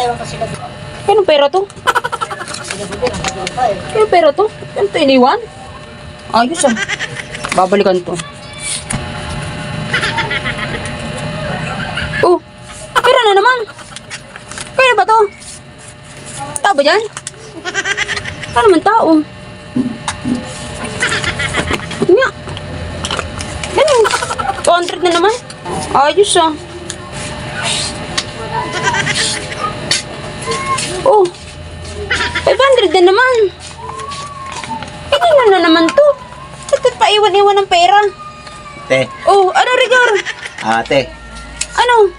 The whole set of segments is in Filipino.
Naiwan ko sila. Anong pera to? Anong pera to? Ano to iniwan? Ayos ah. Babalikan to. Oh, pera na naman. Kaya ba to? Tao ba dyan? Ano naman tao? Nga. Ganun. 200 na naman. Ayos ah. Oh, 500 na naman. Kanina na naman to. Ba't paiwan-iwan ng pera? Te, Oh, ano Rigor? ate, Ano?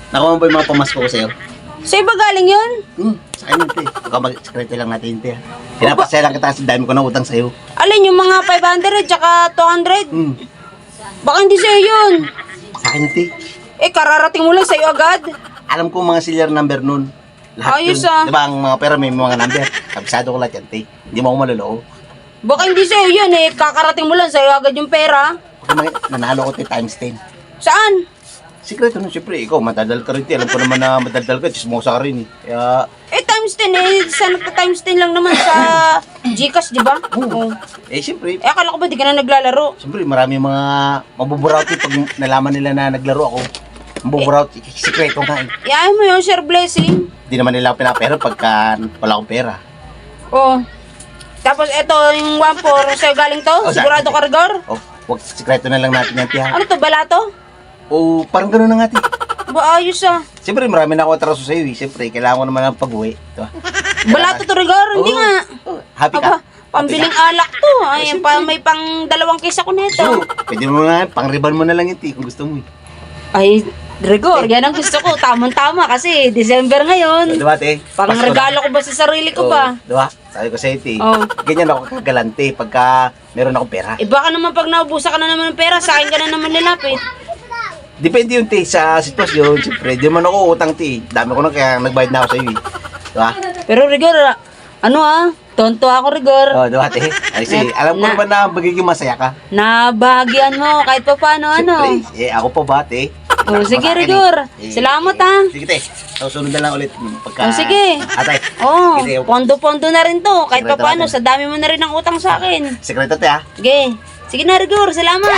nakuha mo ba yung mga pamasko ko sa'yo? Sa iba galing yun? Sa akin yun, te. Baka mag-secretary lang natin, te. Pinapasaya lang kita kasi dami ko na utang sa'yo. Alin yung mga 500 tsaka 200? Baka hindi sa'yo yun. Sa akin yun, te. Eh, kararating mo lang sa'yo agad. Alam ko mga serial number nun. Lahat Ayos, yun. ah. Diba ang mga pera may mga number. Kabisado ko lahat yan, te. Hindi mo ako maluloko. Baka hindi sa'yo yun eh. Kakarating mo lang sa'yo agad yung pera. Nanalo ko, te, times 10. Saan? Sikreto nun, syempre. Ikaw, matadal ka rin, te. Alam ko naman na matadal ka. Chismosa ka rin, eh. Kaya, Eh, times 10 eh. Saan times 10 lang naman sa Gcash, di ba? Oo. syempre. Eh, akala ko ba di ka na naglalaro? Siyempre, marami mga mabuburaut eh pag nalaman nila na naglaro ako. Mabuburaut, sikreto nga eh. Iyahin mo yun, Sir Blessing. Hindi naman nila ako pinapera pagka wala akong pera. Oh. Tapos eto, yung 1-4, sa'yo galing to? Oh, Sigurado ka, Rigor? O, wag sikreto na lang natin yan, tiya. Ano to, balato? O, parang gano'n na nga, tiya. Ba, ayos ah. Siyempre, marami na ako atraso sa'yo eh. Siyempre, kailangan ko naman ng pag-uwi. Diba? Balato to, Rigor? Hindi Oo. nga. Happy ka? Aba, pambiling alak to. Ay, may pang 2 case ako nito. So, pwede mo nga, pang-riban mo na lang yun, tiya, kung gusto mo eh. Ay, Rigor, yan ang gusto ko. Tamang-tama kasi December ngayon. Diba, te? Pang Pasko na. regalo ko ba sa sarili ko ba? Diba? Sabi ko sa'yo, tiya. Oo. Ganyan ako kagalante pagka meron akong pera. Eh baka naman pag naubusan ka na naman ng pera, sa akin ka na naman nilapit. Depende yun, te, sa sitwasyon. Siyempre, di man ako utang, te. Dami ko na kaya nagbayad na ako sa'yo, eh. Diba? Pero Rigor, ano ah, tonto ako Rigor. Oh, diba, te? Ay, sige, alam ko naman na magiging masaya ka. Nabahagian mo kahit pa paano ano. Siyempre, ako pa ba, te? Oh, sige Sa akin, Rigor, eh. salamat ah. Sige, te. Susunod na lang ulit pagka... Oh, sige. Atay. Oh, Sige, pondo-pondo na rin to. Kahit pa Sikreto paano, natin. sa dami mo na rin ang utang sa akin. Sekreto, te, ha? Sige. Sige na Rigor, salamat.